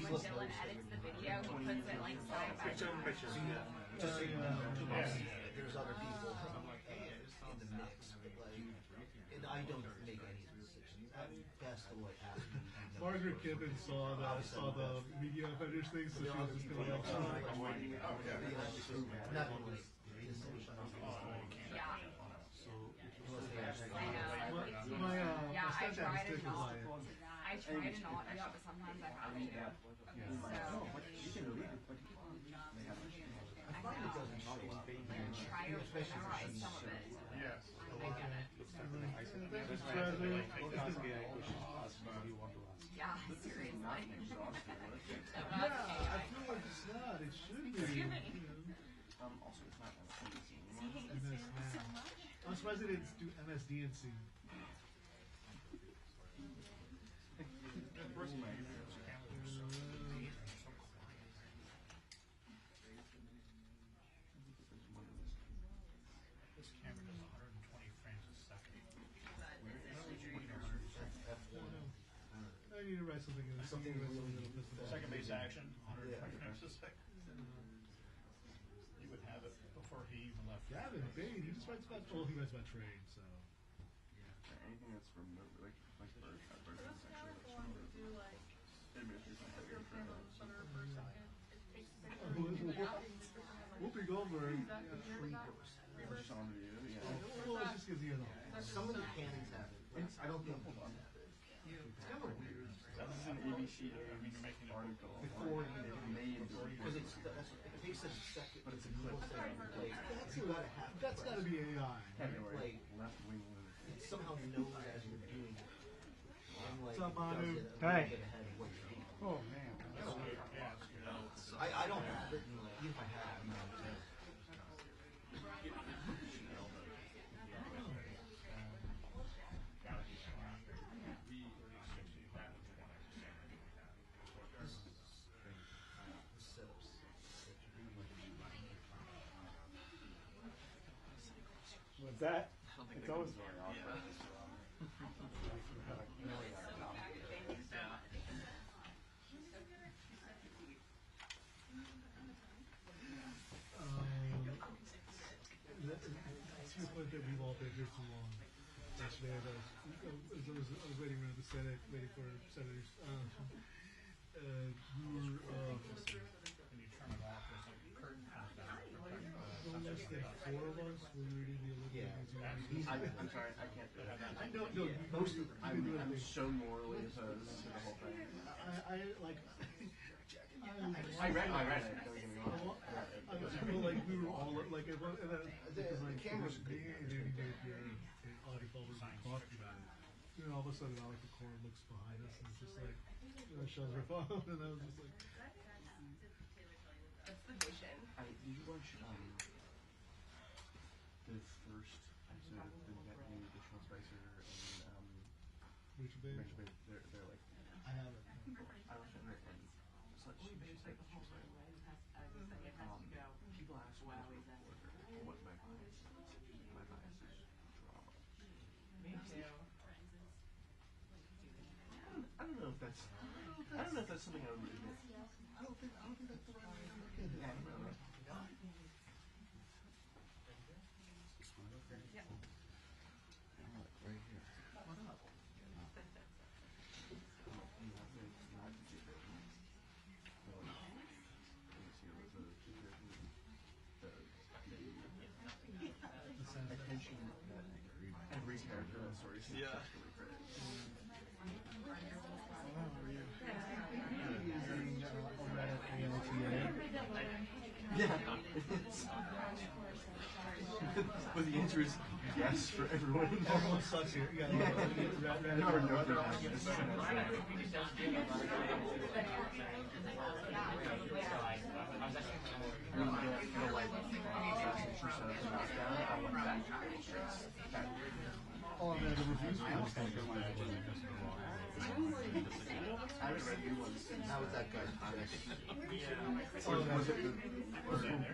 when Dylan edits the video, he puts it like side by side. Just so you know, there's other people in the mix, but like, and I don't make any decisions. That's the way it Margaret Kippen saw the media offenders thing, so she was just going to not really. Yeah. My Yeah, I stepdad try is to not. like, I try to not do that, but sometimes I have to. I find it doesn't show up. Try to memorize some of it. Yes. I get it. Yeah, seriously. yeah, I feel like it's not. It should be. Also, it's not MS now. I'm surprised they didn't do MSDNC. This camera does 120 frames a second. I need to write something. Second base action, 120 frames a second. You would have it before he even left. Gavin Bain, he just writes about. Well, he writes about trade, so. Anything that's remote, like bird is actually like Whoopi Goldberg. just on review, yeah. Well, it's just because you know. Some of the cannons have it. I don't think. It's kind of weird. This is an ABC article. Before you made because it takes a second, but it's a millisecond. Like that's got to be AI. Like left wing. it somehow knows as you're doing it. And like What's up, Manu? does it a Hey. little bit ahead of what you're doing. Oh man. I don't have it. If I had it, What's that? It's always to the point that we've all been here too long. Yesterday, I was waiting around the Senate, waiting for senators. We were. When you turn it off, there's like a curtain comes down. Less than 4 of us were reading the Olympic I'm sorry, I can't do that. I don't know. Most of I'm so morally opposed to the whole thing. I like. I read it. Don't get me wrong. I was like we were all like it was, and then the cameras me and Andy Napier and Audie Fulmer were talking about it. And then all of a sudden, Alec McCord looks behind us and it's just like shows her phone, and I was just like. That's the vision. Did you watch the first episode of the new Sean Spicer and Rachel Babe? They're like I haven't. I was in it and she's like people ask me what my bias is. My bias is drama. Me too. I don't know if that's something I would admit. I don't think that's the right way to look at it. Yeah, I don't know. Yeah. Right here. What up? Attention that every character in the story is successfully credited. Yeah. But the answer is yes for everyone. Everyone sucks here. You gotta Oh, man, the reviews I was thinking I read new ones. How was that guy?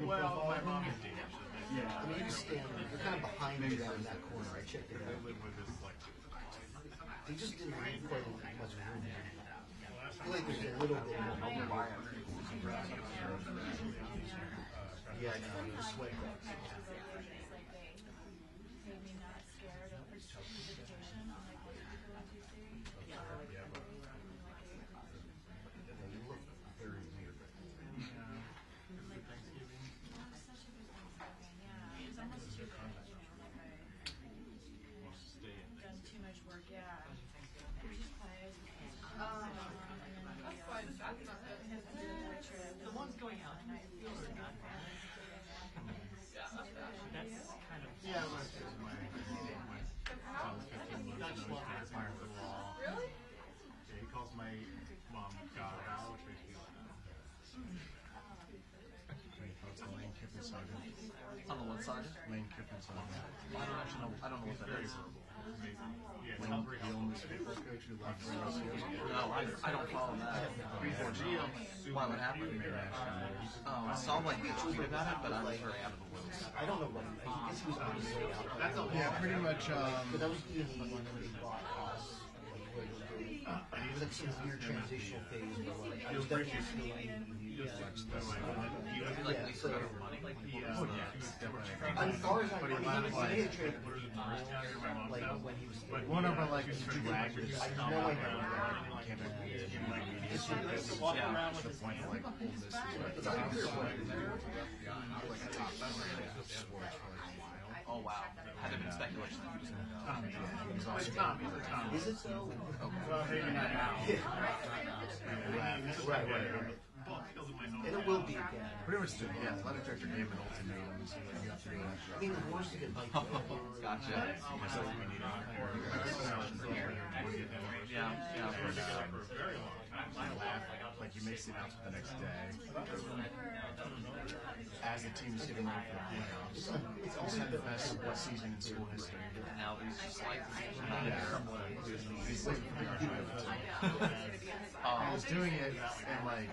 Well, my mom is deep. Yeah. I mean, you stand there. You're kind of behind me down in that corner. I checked it out. With this, like, They just didn't leave quite much room. I feel like there's a little bit more. Yeah, I know. The sweat box. On the one side? Lane Kiffin saga. I don't know what that is. Lane Gill, newspaper coach who left for LSU. No, I don't follow that. Why, what happened? Oh, I saw like a tweet about it, but I'm sure out of the woods. I don't know what. I guess he was on his way out. That's a Yeah, pretty much. But that was E&E when they bought us. It was like some weird transitional phase where like I was definitely still E&E. Like, at least for better money. As far as I know, he had traded like when he was. But one of them like draggers. I have no idea. The point of like, this is Oh wow. Had it been speculation that he was going to go. Is it so? Well, maybe not now. Right. And it will be again. pretty much the athletic director gave an ultimatum, so you have to do that. I mean, the worst you can like. Gotcha. Yeah. Like he makes the announcement the next day. As the team is getting ready for the playoffs, it's also the best season in school history. And now he's just like, He's looking for the archive. He's doing it and like.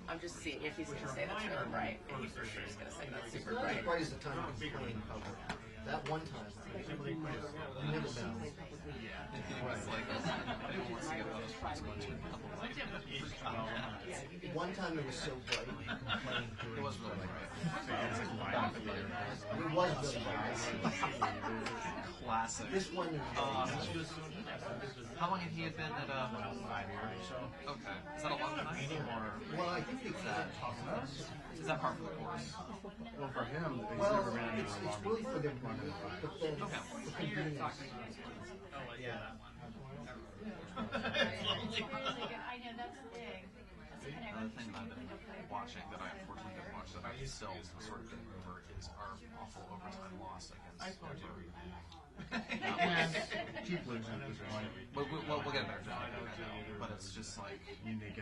I'm just seeing if he's going to say that's really bright, and he for sure is going to say that's super bright. Bright is the time of playing public. That one time, you never know. yeah. It was like, I didn't want to see those friends going to a couple of like, One time it was so bright, you complained. it was really bright. It was really bright. Classic. This one, How long had he been at 5 years or so. Okay. Is that a long time? well, I think they can't talk about it. Is that part of the course? Well, for him, he's Well, never been it's really for them, but then the convenience. Another thing that I've been watching that I unfortunately didn't watch that I still sort of getting over is our awful overtime loss against Purdue. Keep losing at this point. We'll get better than I know, but it's just like You need to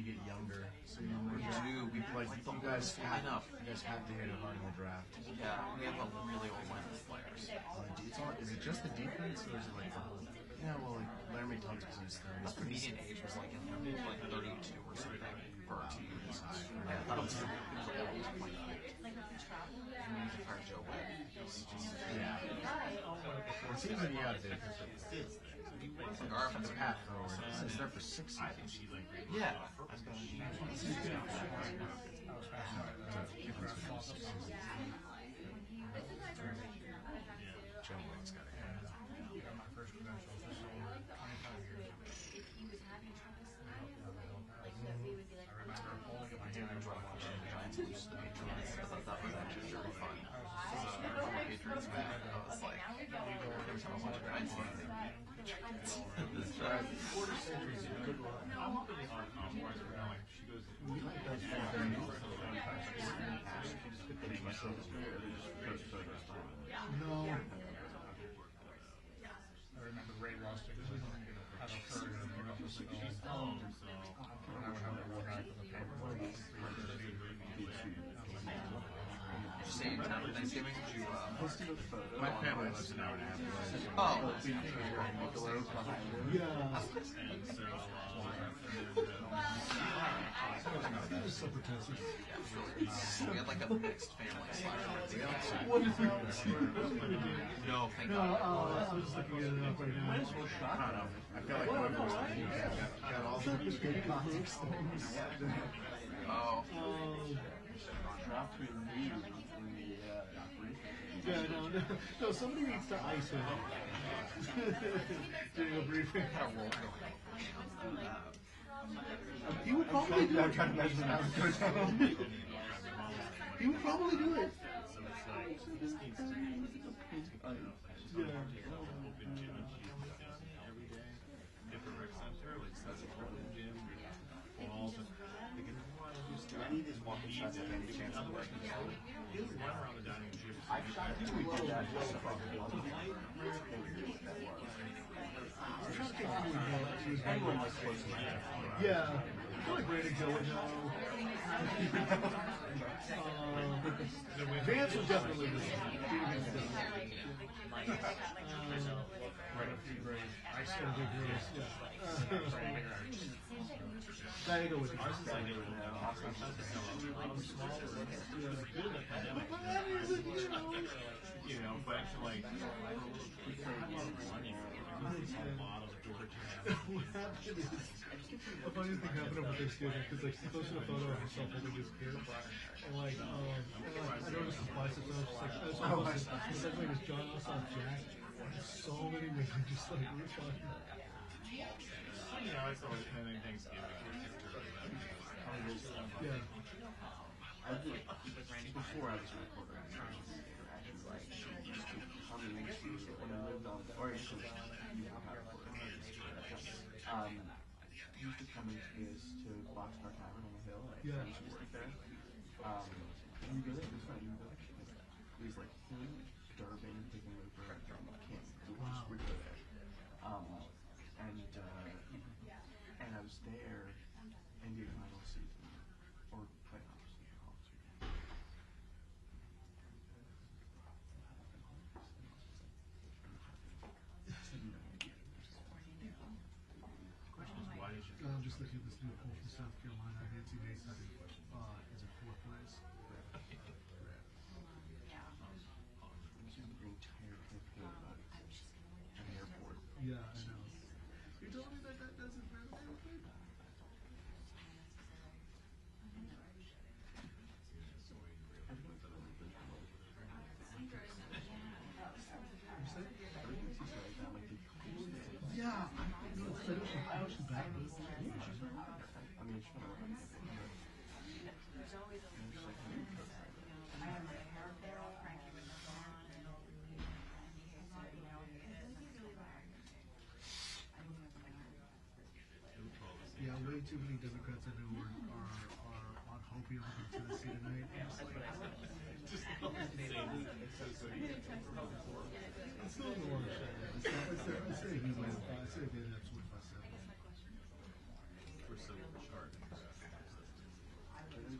get younger. So you we do. We like the you guys have lineup. you guys have to hit it hard in the draft. Yeah, we have a really old lineup of players. It's all, is it just the defense or is it like the whole? Yeah, well, like Laramie Tunks was in his 30s. The median age was like in like 32 or something for a team this high. I thought it was old. Like our Joe Webb. Yeah. Well, it seems like you have to. Like our offensive Path forward. He's there for 6 seasons. Yeah. Joe Wade's got it. Giants lose to the Patriots. I thought that was actually really fun. I'm a Patriots fan. I was like, every time I watch a Giants game, I think Patriots. This drive. No. I remember Ray Rustic had a third of the office and I would have to walk out to the paper. Did you say in time for Thanksgiving? Did you, My family lives an hour and a half away. oh, Yeah. Just so pretentious. yeah, it was really good. We had like a mixed family. What is that? No, thank No, God. I was just looking it up right now. I don't know. I feel like one of those things got all What's up with the stones? Oh. Dropped me in the briefing. Yeah, no, somebody needs to ice him. Doing a briefing. He would probably do it. I'm trying to measure how it goes down. He would probably do it. I need these walking shots of any chance of working. I tried to do that just anyone was close to Yeah, I feel like Brandon Gill would know. Vance was definitely the Diego would know. You know, but like, What happened is, the funniest thing happened over Thanksgiving because like she posted a photo of herself holding his kid, and like I noticed his biceps. And I was just like, his name is John. I saw Jack. So many women just like we're talking. you know, it's always been Thanksgiving. Yeah. Before I was a reporter, I was like, coming when I lived on the Oregon Coast, he used to come into this to Boxcar Tavern on the hill. Yeah. He used to work there. And you go there, it's fine. You go there. It was like him, Durbin, taking over from King. Wow. We'd go there. And I was there in the final season or playoffs. Just looking at this new poll from South Carolina, Nancy Mason is in fourth place. Yeah, I know. You told me that doesn't matter. Yeah, I was back. I mean, it's Yeah, way too many Democrats I know are on Hopium in Tennessee tonight. It's still in the watershed. I say he went. I say they did absolutely myself.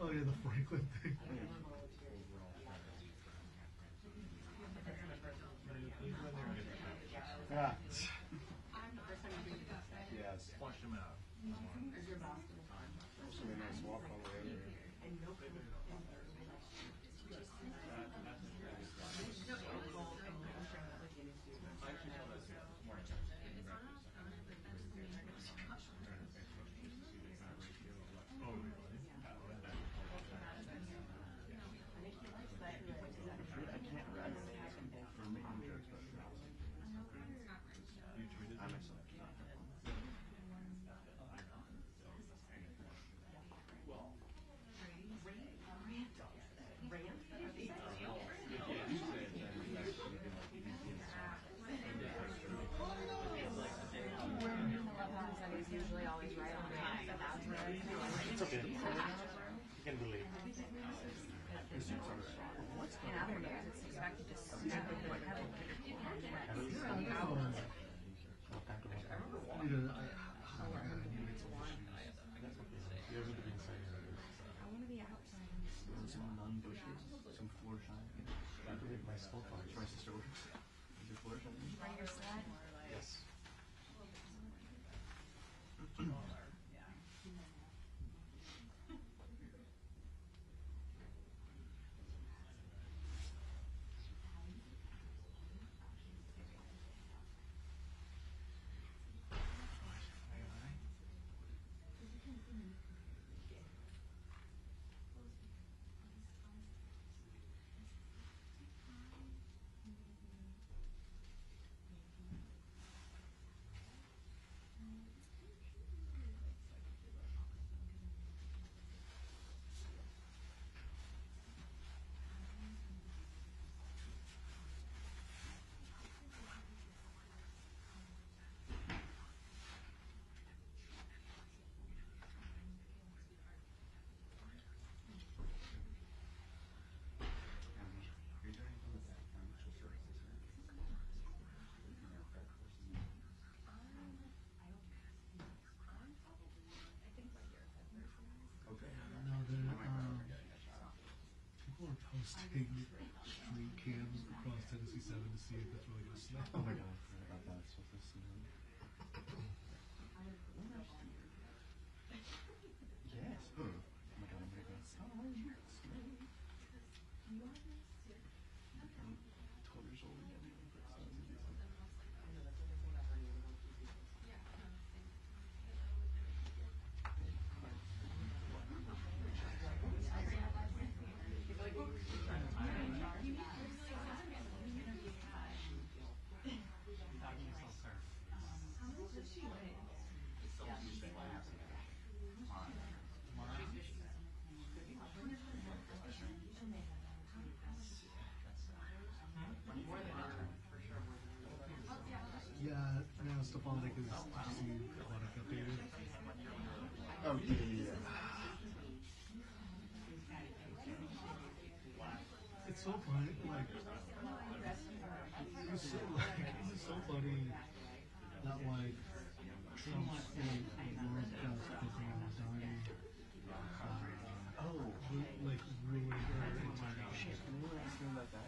Oh yeah, the Franklin thing. yeah. Yes. Flush them out. Also a nice walk all the way over here. It's okay. You can believe. In other news, it's expected to snow heavily. I want to be outside. Some nun bushes, some floor shine. My small part. My sister works. Is your floor shine? Bring your sled. Yes. posting street cams across Tennessee 7 to see if it's really gonna snow. Oh my god, I forgot about that. It's supposed to snow. Yes. Oh my god, I'm gonna go outside. Snow. 12 years old again. Yeah, now Stefanik is see product updated. Oh, yeah. It's so funny, like it's so funny that like Trump's broadcast cooking and dining like ruined her entire shit. Can anyone ask me about that?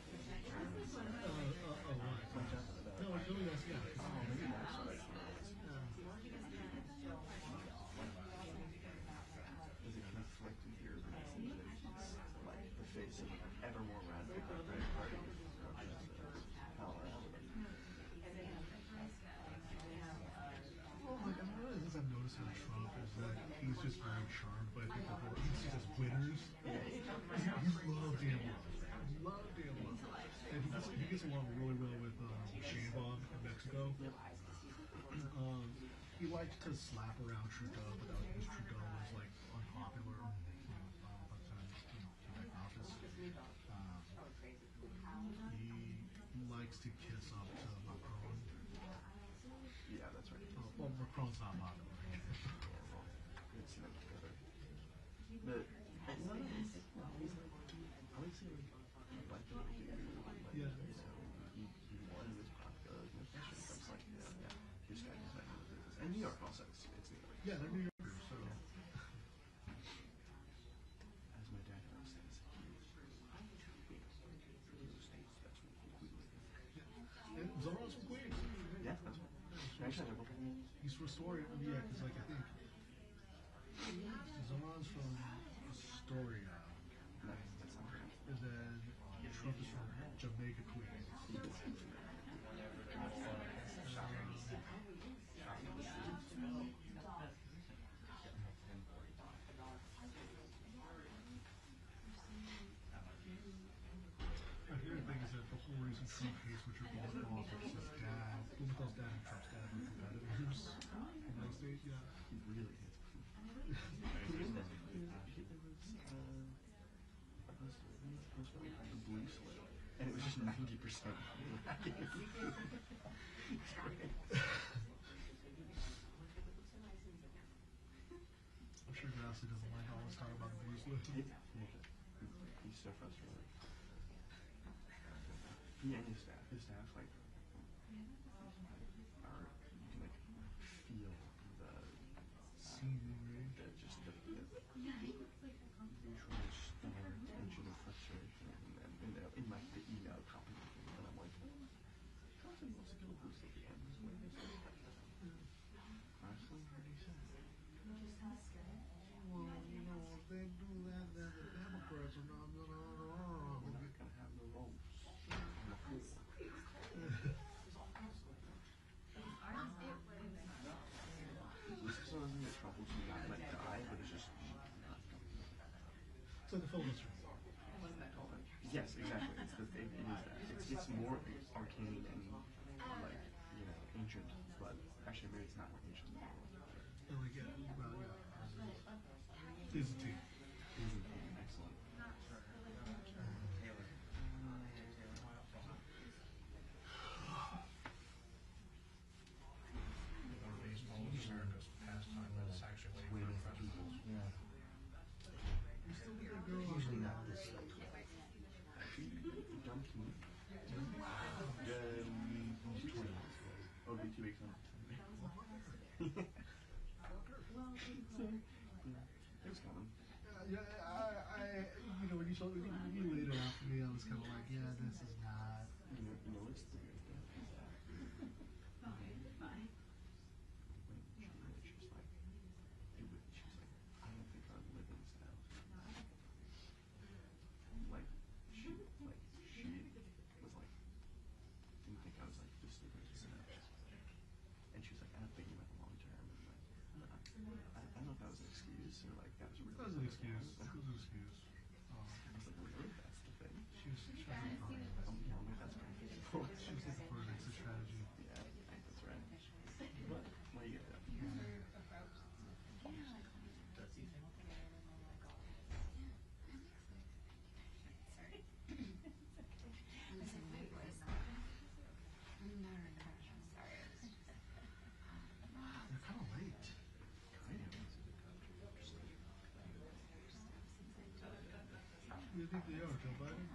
No, I really asked, yeah. Does it conflict with your beliefs that like the face of ever more radical Democratic Party power out? Well, like, I mean, one of the things I've noticed with Trump is that he's just very charmed by people who he sees as winners. He loves Dan Love. Love Dan Love. And he gets along really well with Sheinbaum in Mexico. He likes to slap around Trudeau, but that was because Trudeau was like unpopular. By the time he took office. He likes to kiss up to Macron. Yeah, that's right. Well, Macron's not popular. It's not together. But I like he's obviously like the dude. Yeah. He won this popular question. It's like yeah, this guy is not going to do this. And New York also, it's New York. Yeah, they're New Yorkers, so. As my dad always says, And Zoran's from Queens. yeah, that's right. Actually, they're both He's from Astoria. Yeah, because like I think Zoran's from Astoria, that's not right. and then Trump is from Jamaica, Queens. I hear the thing is that the whole reason Trump hates Richard Blumenthal is his dad. Blumenthal's dad and Trump's dad were competitors in real estate. Yeah. He really hits the blue slip, and it was just 90%. I'm sure Grassley doesn't like all this talk about the Blues Loop. He's so frustrated. He and his staff like are you can like feel the Seething rage. just the usual stubborn tension of frustration and in like the email composition, and I'm like, Johnson wants to kill Bruce at the end. Honestly, what do you say? Well, you know, if they do that, then the Democrats are not gonna We're not gonna have no votes. This is something that Trump will not let die, but it's just not going to. So the filibuster. Yes, exactly. It is that. It's more arcane and like ancient, but actually maybe it's not ancient. And like, yeah, well, yeah. Byzantine. Excellent. Baseball is America's pastime, but it's actually waiting for festivals. Yeah. You still get that girl Usually not this late. Done to me. 20 months. Oh, it'll be 2 weeks on. It was coming. Yeah, when you laid it out for me, I was kind of like, yeah, this is not. It's the weird thing. She's like, I don't think I'm living this out. Like, she was like, didn't think I was like this living this out. And she was like, I don't think you meant long term. And like, I don't know if that was an excuse or like that was really. That was an excuse. That was an excuse. I was like, really? That's the thing? She was trying to find. Maybe that's right. She was looking for an exit strategy. Yeah, that's right. What do you get done? They're kind of late. Who do you think they are, Joe Biden?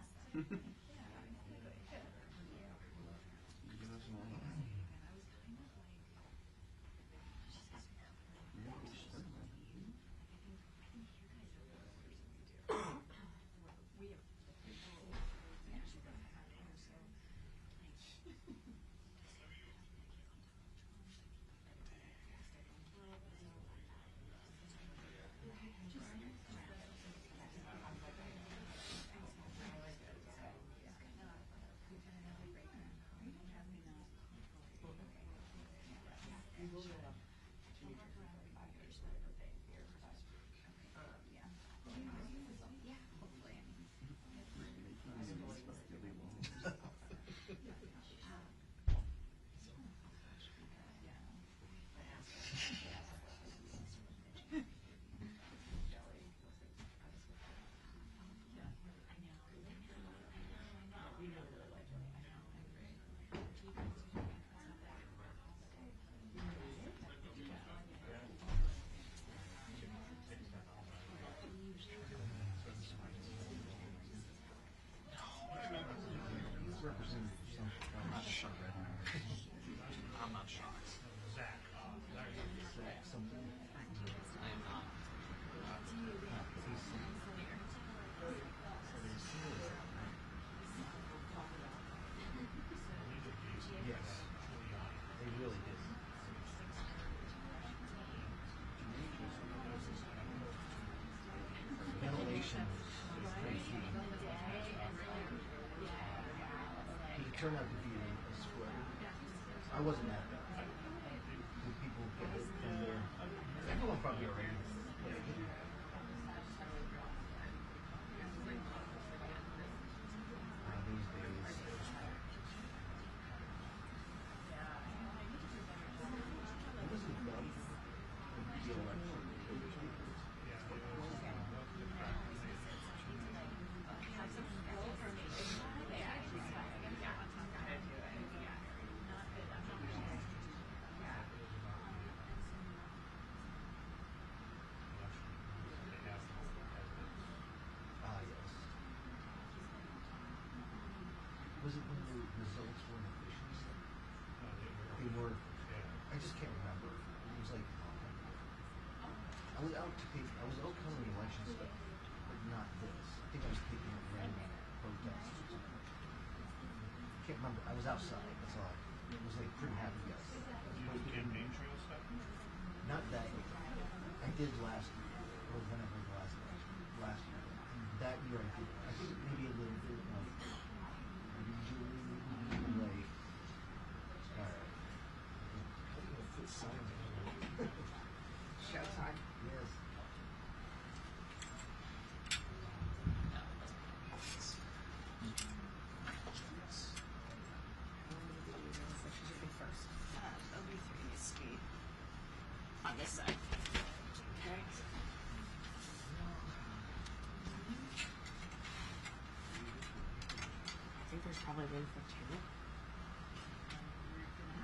I'm not shocked. Zach. Something. I am not. Yes. They really did. Ventilation was pretty key. It turned out to be a spreader. I wasn't at that. The people get it from there. Everyone probably already. These days. It wasn't done. The election. Yes. Was it when the results weren't official? They were. I just can't remember. It was like I was out covering the election stuff, but not this. I think I was taking a random protest or something. I can't remember. I was outside. That's all. It was like pretty happy guys. You do campaign trail stuff? Not that year. I did last year, or whenever the last election. Last year. That year I did. I think maybe a little bit like usually like. Alright. Showtime. Yes. So she's looking first. OB3 needs to be on this side. Okay. I think there's probably room for two.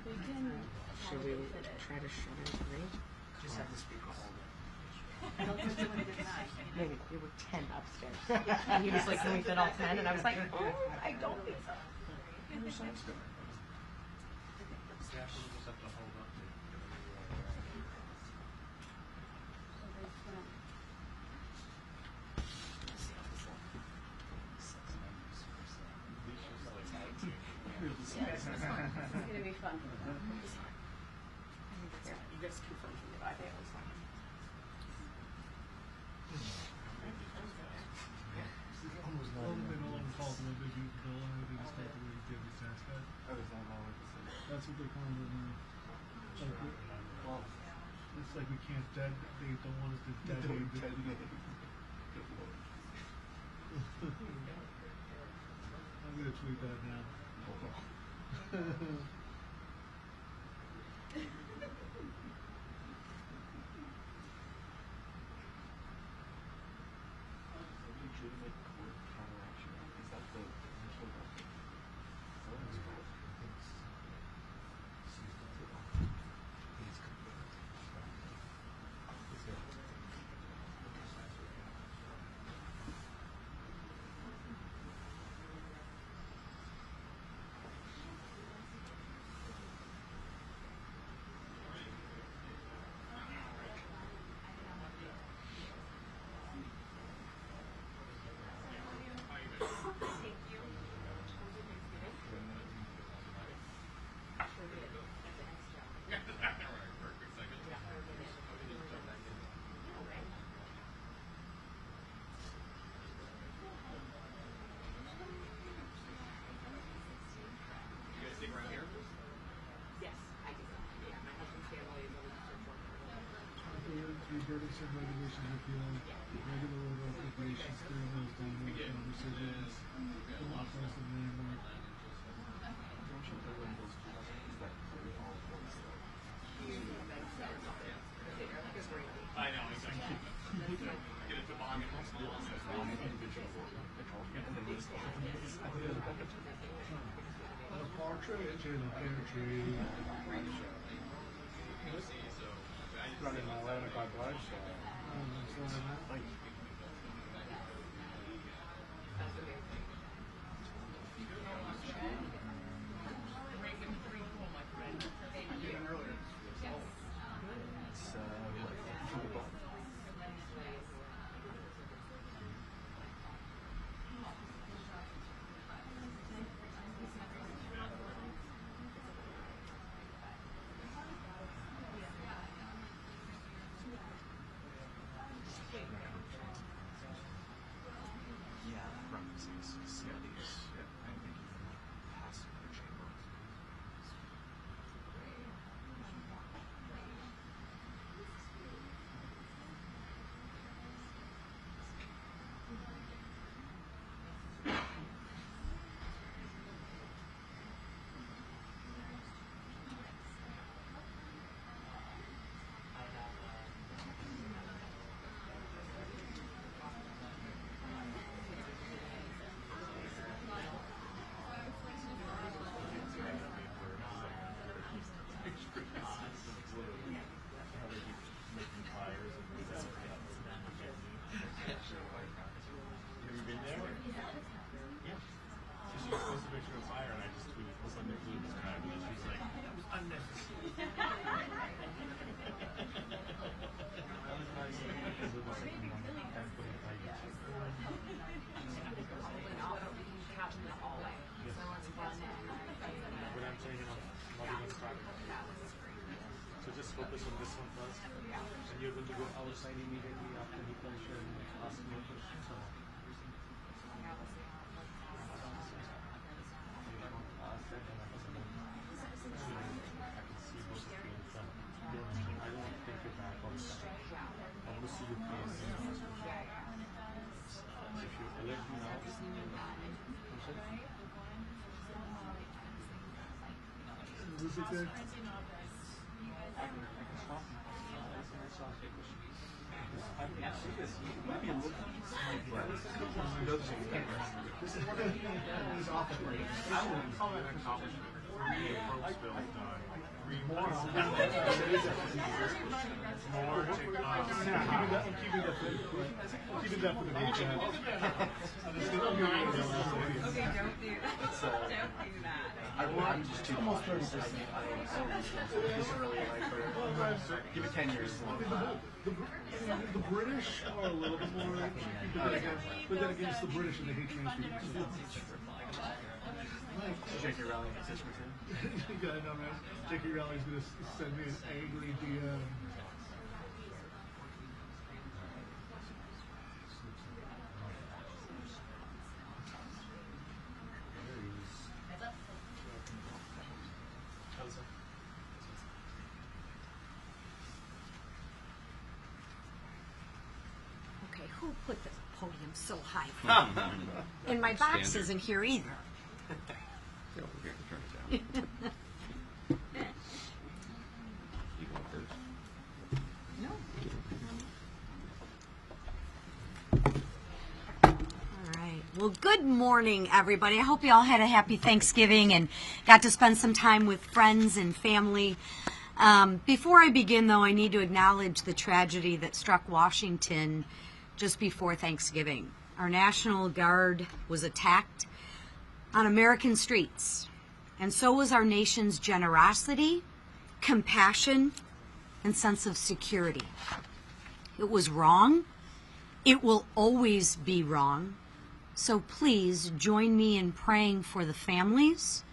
We can. Should we try to shut in three? Just have the speaker hold it. Maybe we were 10 upstairs. And he was like, can we fit all 10? And I was like, oh, I don't think so. Sounds good. Staff will just have to hold up. just confirmed from the guy they always want. Almost not Well, they enough. no longer call it the way they do bill, and they just call it the way they give the tax guy. Oh, is that not what this is? That's what they're calling it now. Like, Well, it's like we can't dead, they don't want us to dead name it. Good lord. I'm gonna tweet that now. Legitimate court counteraction. Is that the potential weapon? What is it? Verdicts and regulations repealing regular order appropriations, clearing those downward decisions, authorized the landmark. Don't you know when those two is that clear all at once though? I know, exactly. Get it to bond and One individual and then these A partridge in a pear tree. running an 11 o'clock live show. Like, It's what? Yeah, references, studies, and passive chamber. so just focus on this one first. And you're going to go outside immediately after he comes and ask me a question. So. I don't want to take it back on that. I want to see you play. If you elect me now, is it there? This is one of these often I wouldn't call that an accomplishment. Read a post bill done. Read more. I'm keeping that for the next chat. Okay, don't do that. I'm just too almost 30%. Give it 10 years. The British are a little bit more cheeky, but then again, it's the British and they hate trans people. Jackie Rowling exists with him. Yeah, I know, man. Jackie Rowling's gonna send me an angry DM. Okay, who put the podium so high? And my box Standard. isn't here either. Get over here and turn it down. You go first. No. All right. Well, good morning, everybody. I hope you all had a happy Thanksgiving and got to spend some time with friends and family. Before I begin, though, I need to acknowledge the tragedy that struck Washington just before Thanksgiving. Our National Guard was attacked on American streets, and so was our nation's generosity, compassion, and sense of security. It was wrong. It will always be wrong. So please join me in praying for the families,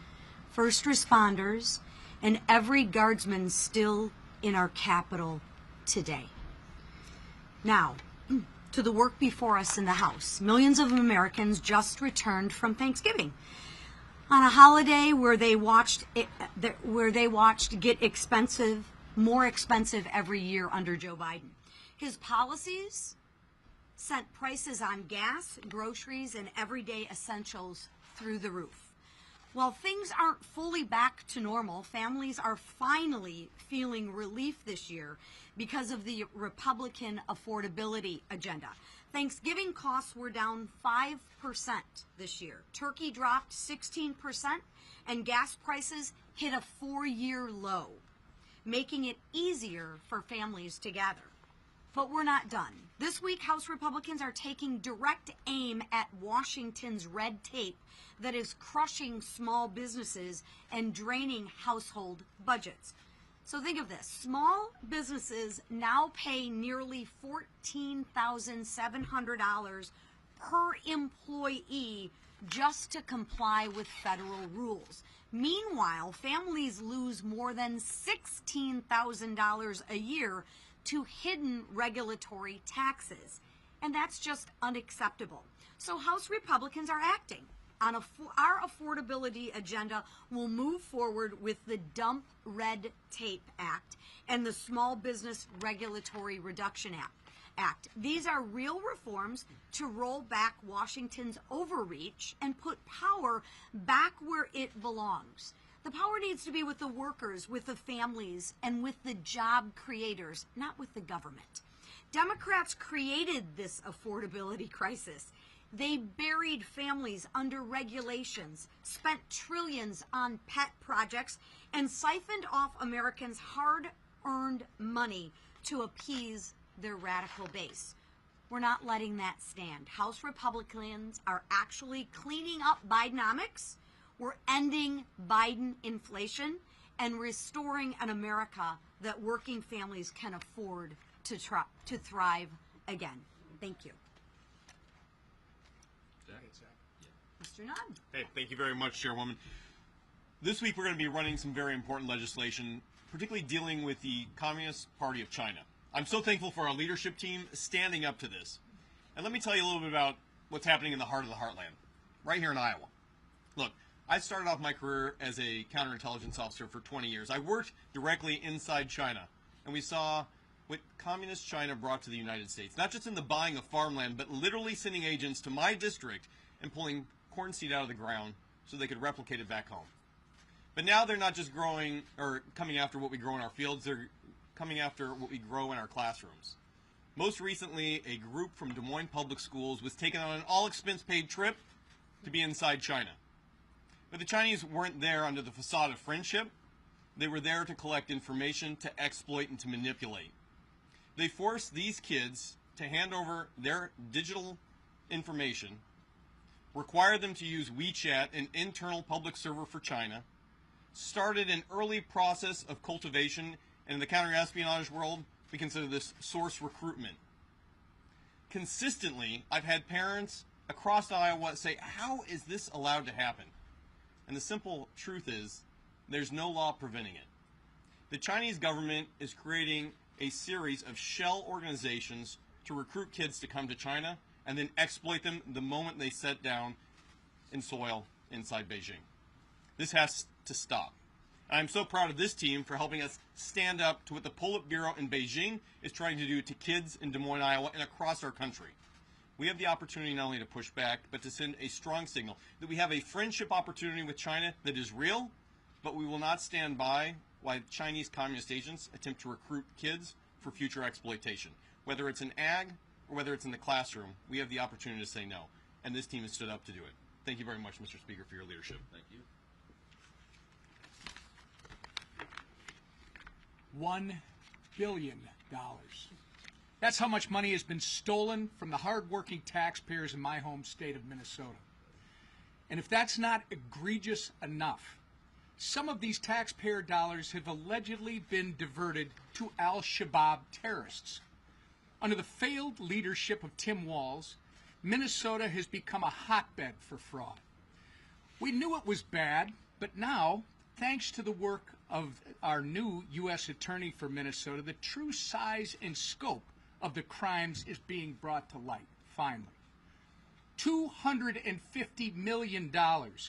first responders, and every guardsman still in our capital today. Now, to the work before us in the House. Millions of Americans just returned from Thanksgiving on a holiday where they watched get expensive, more expensive every year under Joe Biden. His policies sent prices on gas, groceries, and everyday essentials through the roof. While things aren't fully back to normal, families are finally feeling relief this year because of the Republican affordability agenda. Thanksgiving costs were down 5% this year. Turkey dropped 16%, and gas prices hit a 4-year low, making it easier for families to gather. But we're not done. This week, House Republicans are taking direct aim at Washington's red tape that is crushing small businesses and draining household budgets. So think of this. Small businesses now pay nearly $14,700 per employee just to comply with federal rules. Meanwhile, families lose more than $16,000 a year to hidden regulatory taxes. And that's just unacceptable. So House Republicans are acting. Our affordability agenda will move forward with the Dump Red Tape Act and the Small Business Regulatory Reduction Act. These are real reforms to roll back Washington's overreach and put power back where it belongs. The power needs to be with the workers, with the families, and with the job creators, not with the government. Democrats created this affordability crisis. They buried families under regulations, spent trillions on pet projects, and siphoned off Americans' hard-earned money to appease their radical base. We're not letting that stand. House Republicans are actually cleaning up Bidenomics. We're ending Biden inflation and restoring an America that working families can afford to thrive again. Thank you. Mr. Nunn. Hey, thank you very much, Chairwoman. This week we're going to be running some very important legislation, particularly dealing with the Communist Party of China. I'm so thankful for our leadership team standing up to this. And let me tell you a little bit about what's happening in the heart of the heartland, right here in Iowa. Look, I started off my career as a counterintelligence officer for 20 years. I worked directly inside China, and we saw what Communist China brought to the United States, not just in the buying of farmland, but literally sending agents to my district and pulling corn seed out of the ground so they could replicate it back home. But now they're not just growing or coming after what we grow in our fields, they're coming after what we grow in our classrooms. Most recently, a group from Des Moines Public Schools was taken on an all-expense-paid trip to be inside China. But the Chinese weren't there under the facade of friendship. They were there to collect information, to exploit, and to manipulate. They forced these kids to hand over their digital information, required them to use WeChat, an internal public server for China, started an early process of cultivation, and in the counterespionage world, we consider this source recruitment. Consistently, I've had parents across Iowa say, how is this allowed to happen? And the simple truth is, there's no law preventing it. The Chinese government is creating a series of shell organizations to recruit kids to come to China and then exploit them the moment they set down in soil inside Beijing. This has to stop. I'm so proud of this team for helping us stand up to what the Politburo in Beijing is trying to do to kids in Des Moines, Iowa, and across our country. We have the opportunity not only to push back, but to send a strong signal that we have a friendship opportunity with China that is real, but we will not stand by while Chinese communist agents attempt to recruit kids for future exploitation. Whether it's in ag or whether it's in the classroom, we have the opportunity to say no, and this team has stood up to do it. Thank you very much, Mr. Speaker, for your leadership. Thank you. $1 billion. That's how much money has been stolen from the hardworking taxpayers in my home state of Minnesota. And if that's not egregious enough, some of these taxpayer dollars have allegedly been diverted to al-Shabaab terrorists. Under the failed leadership of Tim Walz, Minnesota has become a hotbed for fraud. We knew it was bad, but now, thanks to the work of our new U.S. Attorney for Minnesota, the true size and scope of the crimes is being brought to light, finally. $250 million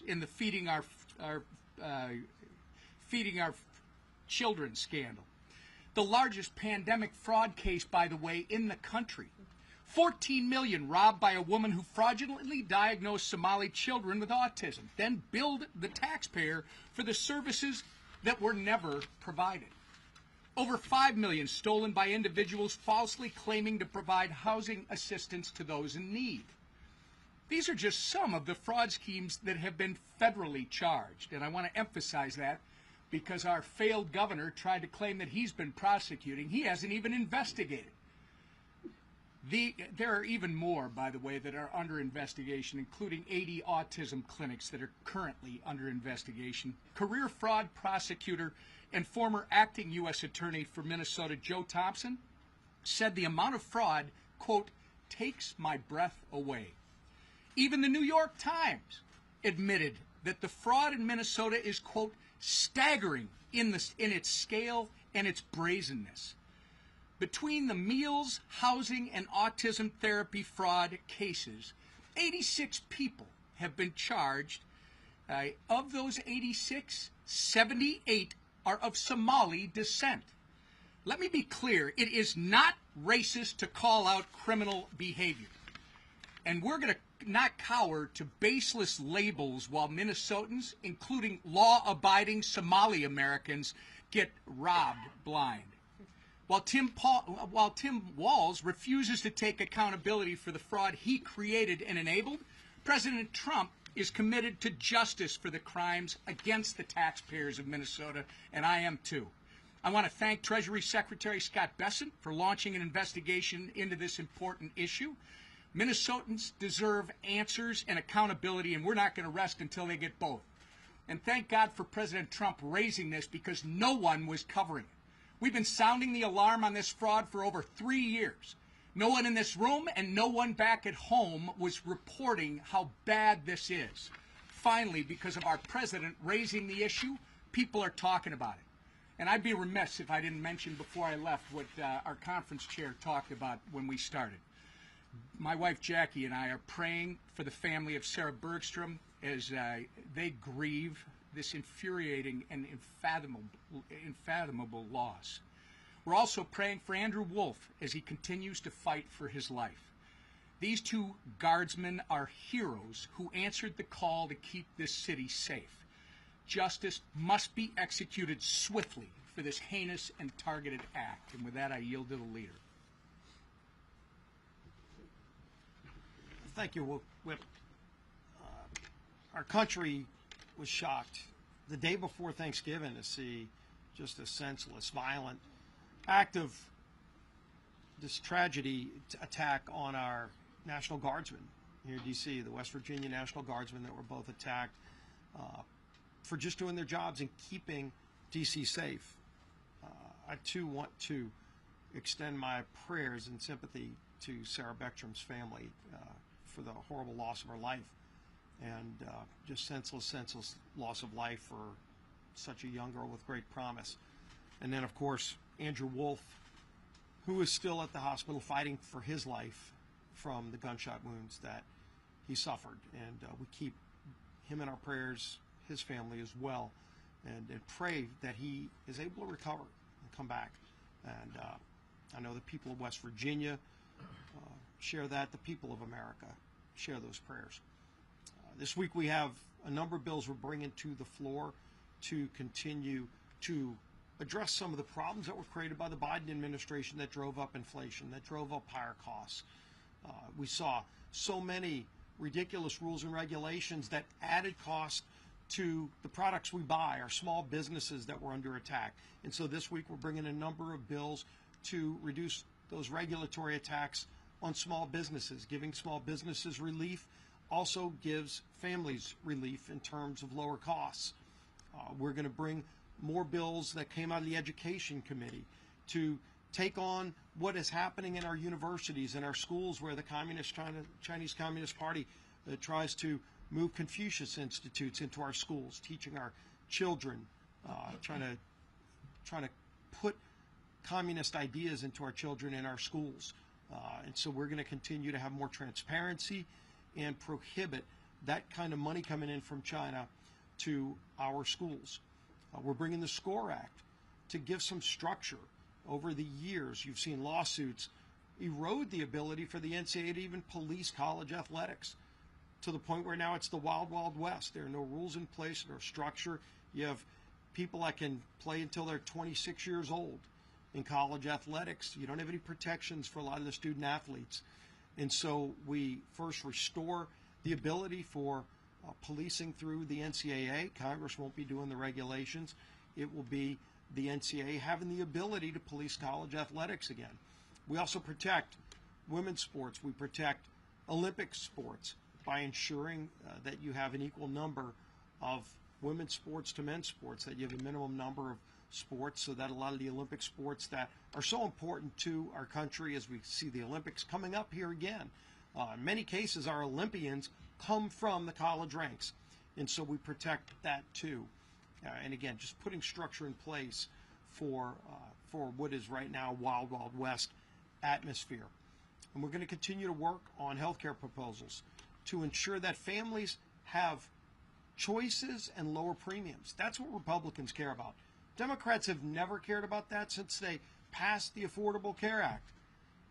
in the Feeding Our Children scandal. The largest pandemic fraud case, by the way, in the country. $14 million robbed by a woman who fraudulently diagnosed Somali children with autism, then billed the taxpayer for the services that were never provided. Over $5 million stolen by individuals falsely claiming to provide housing assistance to those in need. These are just some of the fraud schemes that have been federally charged, and I want to emphasize that because our failed governor tried to claim that he's been prosecuting. He hasn't even investigated. There are even more, by the way, that are under investigation, including 80 autism clinics that are currently under investigation. Career fraud prosecutor and former acting U.S. Attorney for Minnesota, Joe Thompson, said the amount of fraud, quote, takes my breath away. Even the New York Times admitted that the fraud in Minnesota is, quote, staggering in its scale and its brazenness. Between the meals, housing, and autism therapy fraud cases, 86 people have been charged. Of those 86, 78 are of Somali descent. Let me be clear, it is not racist to call out criminal behavior. And we're going to not cower to baseless labels while Minnesotans, including law-abiding Somali Americans, get robbed blind. While Tim Walz refuses to take accountability for the fraud he created and enabled, President Trump is committed to justice for the crimes against the taxpayers of Minnesota, and I am too. I want to thank Treasury Secretary Scott Bessent for launching an investigation into this important issue. Minnesotans deserve answers and accountability, and we're not going to rest until they get both. And thank God for President Trump raising this because no one was covering it. We've been sounding the alarm on this fraud for over 3 years. No one in this room and no one back at home was reporting how bad this is. Finally, because of our president raising the issue, people are talking about it. And I'd be remiss if I didn't mention before I left what our conference chair talked about when we started. My wife Jackie and I are praying for the family of Sarah Bergstrom as they grieve this infuriating and unfathomable loss. We're also praying for Andrew Wolf as he continues to fight for his life. These two guardsmen are heroes who answered the call to keep this city safe. Justice must be executed swiftly for this heinous and targeted act. And with that, I yield to the leader. Thank you, Whip. Our country was shocked the day before Thanksgiving to see just a senseless, violent act of this tragedy attack on our National Guardsmen here in D.C., the West Virginia National Guardsmen that were both attacked for just doing their jobs and keeping D.C. safe. I, too, want to extend my prayers and sympathy to Sarah Bergstrom's family for the horrible loss of her life. and just senseless loss of life for such a young girl with great promise. And then, of course, Andrew Wolf, who is still at the hospital fighting for his life from the gunshot wounds that he suffered. And we keep him in our prayers, his family as well, and pray that he is able to recover and come back. And I know the people of West Virginia share that. The people of America share those prayers. This week we have a number of bills we're bringing to the floor to continue to address some of the problems that were created by the Biden administration that drove up inflation, that drove up higher costs. We saw so many ridiculous rules and regulations that added cost to the products we buy, our small businesses that were under attack. And so this week we're bringing a number of bills to reduce those regulatory attacks on small businesses. Giving small businesses relief also gives families relief in terms of lower costs. We're going to bring more bills that came out of the Education Committee to take on what is happening in our universities and our schools, where the Chinese Communist Party tries to move Confucius Institutes into our schools, teaching our children, trying to put communist ideas into our children in our schools. And so we're going to continue to have more transparency and prohibit that kind of money coming in from China to our schools. We're bringing the SCORE Act to give some structure. Over the years, you've seen lawsuits erode the ability for the NCAA to even police college athletics, to the point where now it's the wild, wild west. There are no rules in place, no structure. You have people that can play until they're 26 years old in college athletics. You don't have any protections for a lot of the student athletes. And so we first restore the ability for policing through the NCAA. Congress won't be doing the regulations. It will be the NCAA having the ability to police college athletics again. We also protect women's sports. We protect Olympic sports by ensuring that you have an equal number of women's sports to men's sports, that you have a minimum number of sports, so that a lot of the Olympic sports that are so important to our country, as we see the Olympics coming up here again. In many cases, our Olympians come from the college ranks, and so we protect that too. And again, just putting structure in place for what is right now wild, wild west atmosphere. And we're going to continue to work on healthcare proposals to ensure that families have choices and lower premiums. That's what Republicans care about. Democrats have never cared about that since they passed the Affordable Care Act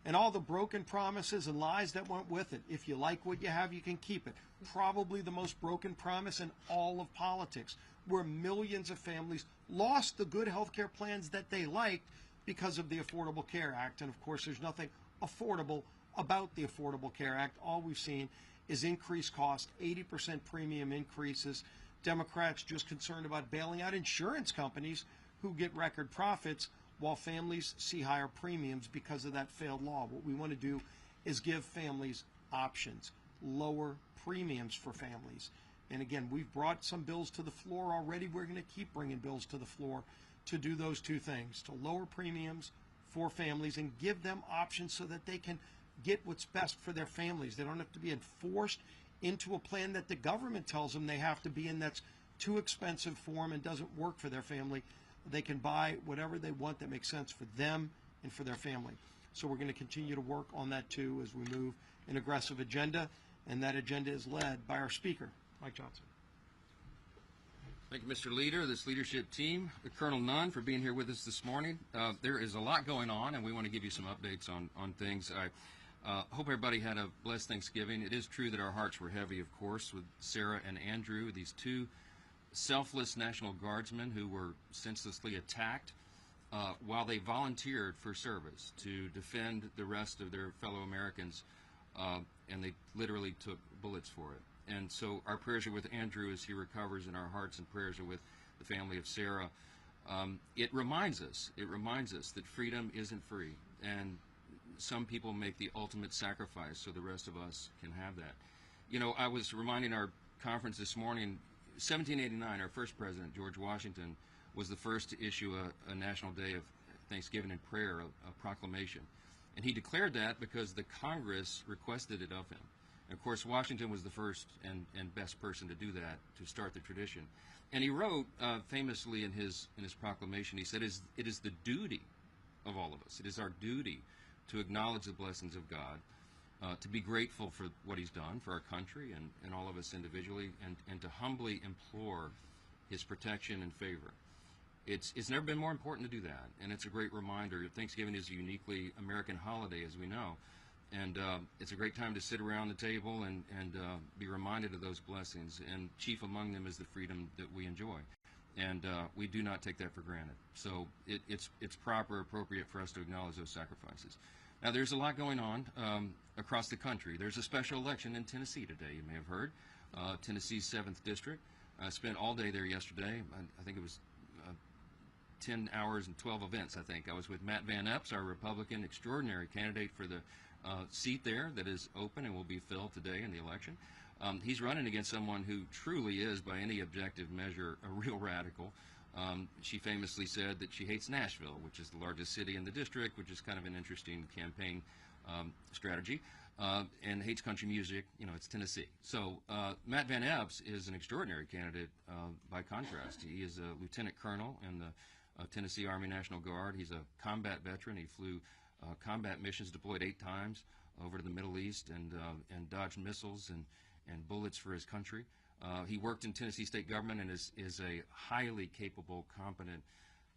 and all the broken promises and lies that went with it. If you like what you have, you can keep it. Probably the most broken promise in all of politics, where millions of families lost the good health care plans that they liked because of the Affordable Care Act. And of course, there's nothing affordable about the Affordable Care Act. All we've seen is increased cost, 80% premium increases. Democrats just concerned about bailing out insurance companies who get record profits, while families see higher premiums because of that failed law. What we want to do is give families options, lower premiums for families. And again, we've brought some bills to the floor already. We're going to keep bringing bills to the floor to do those two things, to lower premiums for families and give them options so that they can get what's best for their families. They don't have to be enforced into a plan that the government tells them they have to be in, that's too expensive for them and doesn't work for their family. They can buy whatever they want that makes sense for them and for their family. So we're going to continue to work on that too as we move an aggressive agenda, and that agenda is led by our Speaker, Mike Johnson. Thank you, Mr. Leader, this leadership team, Colonel Nunn, for being here with us this morning. There is a lot going on, and we want to give you some updates on things. I hope everybody had a blessed Thanksgiving. It is true that our hearts were heavy, of course, with Sarah and Andrew, these two selfless National Guardsmen who were senselessly attacked while they volunteered for service to defend the rest of their fellow Americans, and they literally took bullets for it. And so our prayers are with Andrew as he recovers, and our hearts and prayers are with the family of Sarah. It reminds us that freedom isn't free, and some people make the ultimate sacrifice so the rest of us can have that. You know, I was reminding our conference this morning, 1789, our first president, George Washington, was the first to issue a national day of thanksgiving and prayer, a proclamation. And he declared that because the Congress requested it of him. Of course, Washington was the first and best person to do that, to start the tradition. And he wrote famously in his proclamation, he said, it is the duty of all of us. It is our duty to acknowledge the blessings of God, to be grateful for what he's done for our country and all of us individually, and to humbly implore his protection and favor. It's never been more important to do that, and it's a great reminder. Thanksgiving is a uniquely American holiday, as we know, and it's a great time to sit around the table and be reminded of those blessings, and chief among them is the freedom that we enjoy, and we do not take that for granted. So it's proper, appropriate for us to acknowledge those sacrifices. Now, there's a lot going on across the country. There's a special election in Tennessee today, you may have heard, Tennessee's 7th District. I spent all day there yesterday. I think it was 10 hours and 12 events, I think. I was with Matt Van Epps, our Republican extraordinary candidate for the seat there that is open and will be filled today in the election. He's running against someone who truly is, by any objective measure, a real radical. She famously said that she hates Nashville, which is the largest city in the district, which is kind of an interesting campaign strategy, and hates country music. You know, it's Tennessee. So Matt Van Epps is an extraordinary candidate by contrast. He is a lieutenant colonel in the Tennessee Army National Guard. He's a combat veteran. He flew combat missions, deployed 8 times over to the Middle East, and dodged missiles and bullets for his country. He worked in Tennessee state government and is a highly capable, competent,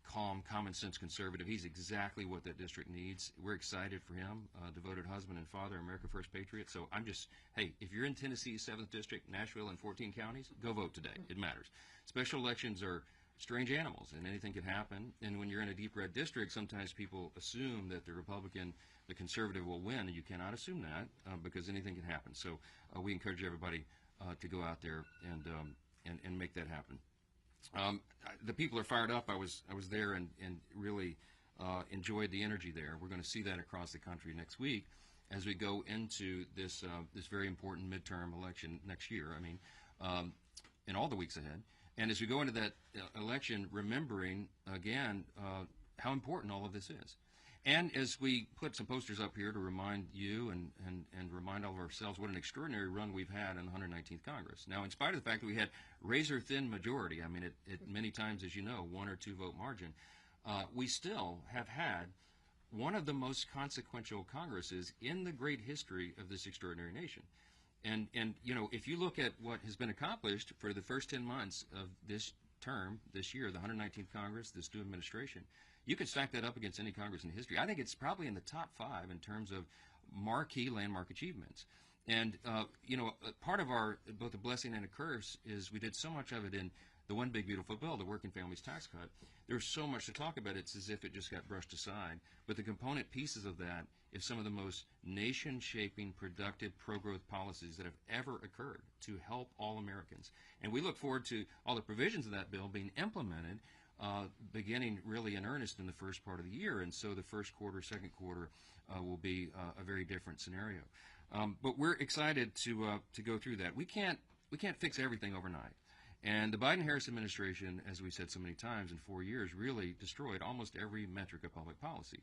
calm, common-sense conservative. He's exactly what that district needs. We're excited for him, devoted husband and father, America First patriot. So I'm just, hey, if you're in Tennessee's 7th District, Nashville, and 14 counties, go vote today. It matters. Special elections are strange animals, and anything can happen. And when you're in a deep red district, sometimes people assume that the Republican, the conservative, will win, and you cannot assume that because anything can happen. So we encourage everybody to go out there and make that happen. The people are fired up. I was there and really enjoyed the energy there. We're going to see that across the country next week as we go into this very important midterm election next year. I mean, in all the weeks ahead. And as we go into that election, remembering, again, how important all of this is. And as we put some posters up here to remind you and remind all of ourselves what an extraordinary run we've had in the 119th Congress. Now, in spite of the fact that we had razor-thin majority, I mean, it many times, as you know, 1 or 2 vote margin, we still have had one of the most consequential Congresses in the great history of this extraordinary nation. And you know, if you look at what has been accomplished for the first 10 months of this term, this year, the 119th Congress, this new administration, you could stack that up against any Congress in history. I think it's probably in the top 5 in terms of marquee landmark achievements. And, you know, part of our, both a blessing and a curse is we did so much of it in the One Big Beautiful Bill, the Working Families Tax Cut. There's so much to talk about. It's as if it just got brushed aside. But the component pieces of that is some of the most nation-shaping, productive, pro-growth policies that have ever occurred to help all Americans. And we look forward to all the provisions of that bill being implemented beginning really in earnest in the first part of the year. And so the first quarter, second quarter will be a very different scenario. But we're excited to go through that. We can't fix everything overnight. And the Biden-Harris administration, as we said so many times, in 4 years really destroyed almost every metric of public policy.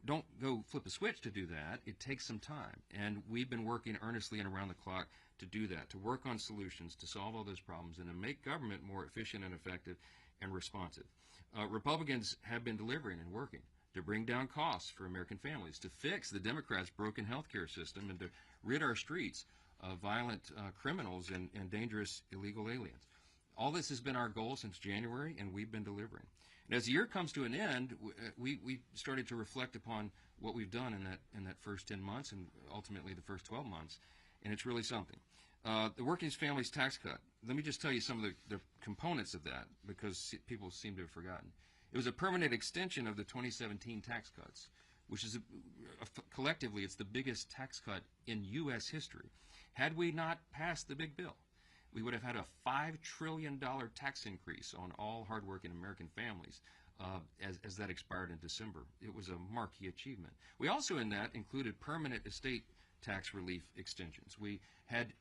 Don't go flip a switch to do that. It takes some time. And we've been working earnestly and around the clock to do that, to work on solutions, to solve all those problems, and to make government more efficient and effective and responsive. Republicans have been delivering and working to bring down costs for American families, to fix the Democrats' broken health care system, and to rid our streets of violent criminals and dangerous illegal aliens. All this has been our goal since January, and we've been delivering. And as the year comes to an end, we started to reflect upon what we've done in that first 10 months and ultimately the first 12 months, and it's really something. The Working Families Tax Cut, let me just tell you some of the components of that, because people seem to have forgotten. It was a permanent extension of the 2017 tax cuts, which is collectively it's the biggest tax cut in U.S. history. Had we not passed the big bill, we would have had a $5 trillion tax increase on all hardworking American families as that expired in December. It was a marquee achievement. We also in that included permanent estate tax relief extensions. We had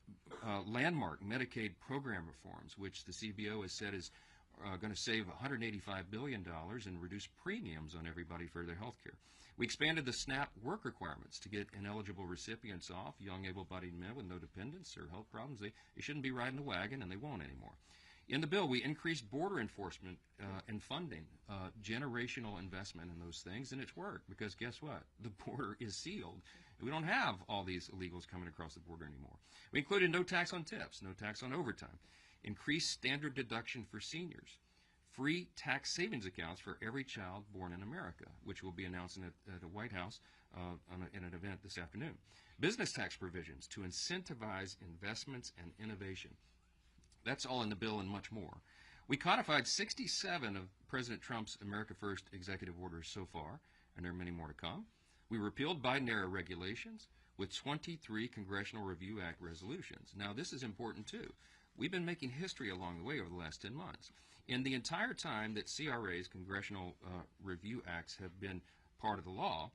landmark Medicaid program reforms, which the CBO has said is going to save $185 billion and reduce premiums on everybody for their health care. We expanded the SNAP work requirements to get ineligible recipients off, young able-bodied men with no dependents or health problems. They shouldn't be riding the wagon, and they won't anymore. In the bill, we increased border enforcement and funding, generational investment in those things, and it's worked because guess what? The border is sealed. We don't have all these illegals coming across the border anymore. We included no tax on tips, no tax on overtime, increased standard deduction for seniors, free tax savings accounts for every child born in America, which we'll be announcing at the White House in an event this afternoon. Business tax provisions to incentivize investments and innovation. That's all in the bill and much more. We codified 67 of President Trump's America First executive orders so far, and there are many more to come. We repealed Biden-era regulations with 23 Congressional Review Act resolutions. Now, this is important, too. We've been making history along the way over the last 10 months. In the entire time that CRA's, Congressional Review Acts, have been part of the law,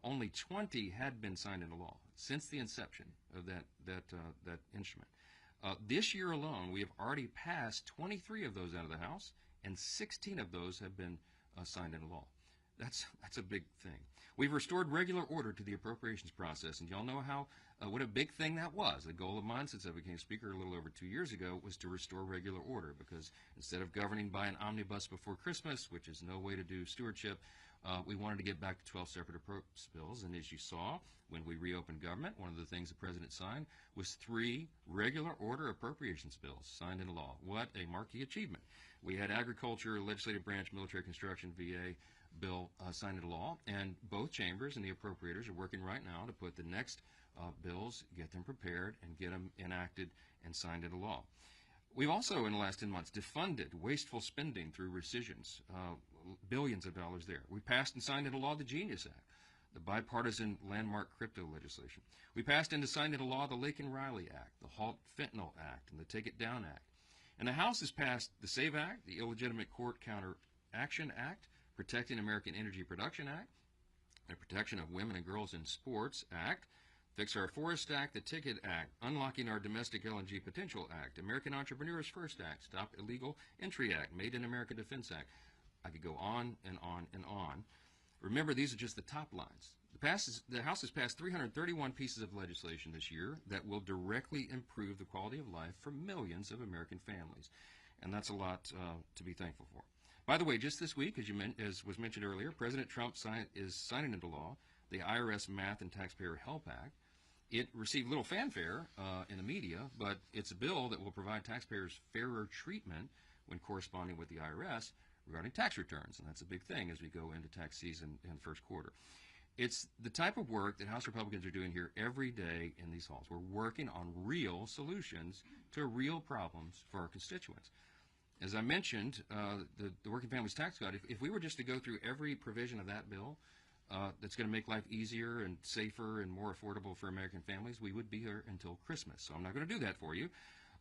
only 20 had been signed into law since the inception of that instrument. This year alone, we have already passed 23 of those out of the House, and 16 of those have been signed into law. That's a big thing. We've restored regular order to the appropriations process, and y'all know what a big thing that was. The goal of mine since I became Speaker a little over 2 years ago was to restore regular order, because instead of governing by an omnibus before Christmas, which is no way to do stewardship, we wanted to get back to 12 separate appropriations bills, and as you saw, when we reopened government, one of the things the President signed was 3 regular order appropriations bills signed into law. What a marquee achievement. We had agriculture, legislative branch, military construction, VA bill signed into law, and both chambers and the appropriators are working right now to put the next bills, get them prepared, and get them enacted and signed into law. We've also, in the last 10 months, defunded wasteful spending through rescissions, billions of dollars there. We passed and signed into law the Genius Act, the bipartisan landmark crypto legislation. We passed and signed into law the Laken-Riley Act, the Halt Fentanyl Act, and the Take It Down Act. And the House has passed the SAVE Act, the Illegitimate Court Counter Action Act, Protecting American Energy Production Act, the Protection of Women and Girls in Sports Act, Fix Our Forest Act, the Ticket Act, Unlocking Our Domestic LNG Potential Act, American Entrepreneurs First Act, Stop Illegal Entry Act, Made in America Defense Act. I could go on and on and on. Remember, these are just the top lines. The House has passed 331 pieces of legislation this year that will directly improve the quality of life for millions of American families. And that's a lot to be thankful for. By the way, just this week, as was mentioned earlier, President Trump is signing into law the IRS Math and Taxpayer Help Act. It received little fanfare in the media, but it's a bill that will provide taxpayers fairer treatment when corresponding with the IRS regarding tax returns, and that's a big thing as we go into tax season in the first quarter. It's the type of work that House Republicans are doing here every day in these halls. We're working on real solutions to real problems for our constituents. As I mentioned, the Working Families Tax Code, if we were just to go through every provision of that bill that's going to make life easier and safer and more affordable for American families, we would be here until Christmas. So I'm not going to do that for you.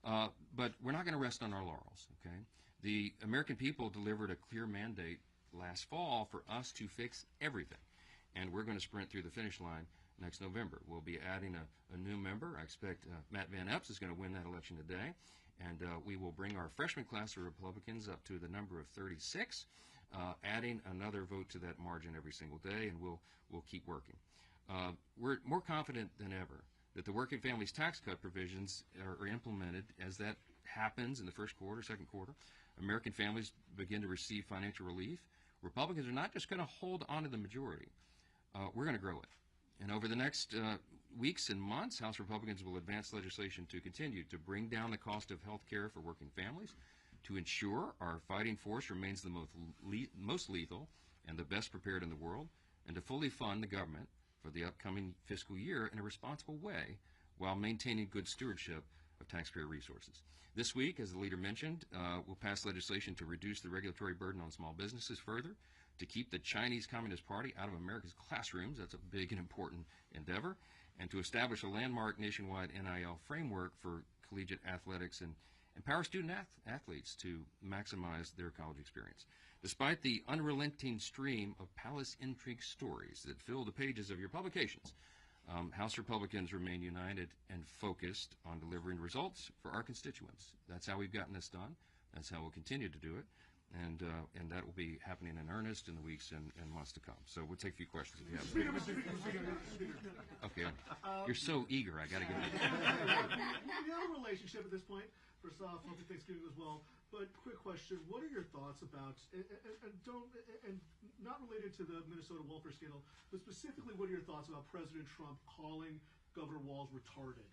But we're not going to rest on our laurels, okay? The American people delivered a clear mandate last fall for us to fix everything. And we're going to sprint through the finish line next November. We'll be adding a new member. I expect Matt Van Epps is going to win that election today. And we will bring our freshman class of Republicans up to the number of 36, adding another vote to that margin every single day, and we'll keep working. We're more confident than ever that the Working Families Tax Cut provisions are implemented as that happens in the first quarter, second quarter. American families begin to receive financial relief. Republicans are not just going to hold on to the majority. We're going to grow it. And over the next weeks and months, House Republicans will advance legislation to continue to bring down the cost of health care for working families, to ensure our fighting force remains the most lethal and the best prepared in the world, and to fully fund the government for the upcoming fiscal year in a responsible way while maintaining good stewardship of taxpayer resources. This week, as the leader mentioned, we'll pass legislation to reduce the regulatory burden on small businesses further, to keep the Chinese Communist Party out of America's classrooms. That's a big and important endeavor. And to establish a landmark nationwide NIL framework for collegiate athletics and empower student athletes to maximize their college experience. Despite the unrelenting stream of palace intrigue stories that fill the pages of your publications, House Republicans remain united and focused on delivering results for our constituents. That's how we've gotten this done. That's how we'll continue to do it. and that will be happening in earnest in the weeks and months to come. So we'll take a few questions if you have. Okay, you're so eager. I got to get it. We have a relationship at this point. First off, happy Thanksgiving as well. But quick question: what are your thoughts about, and not related to the Minnesota welfare scandal, but specifically, what are your thoughts about President Trump calling Governor Walz retarded?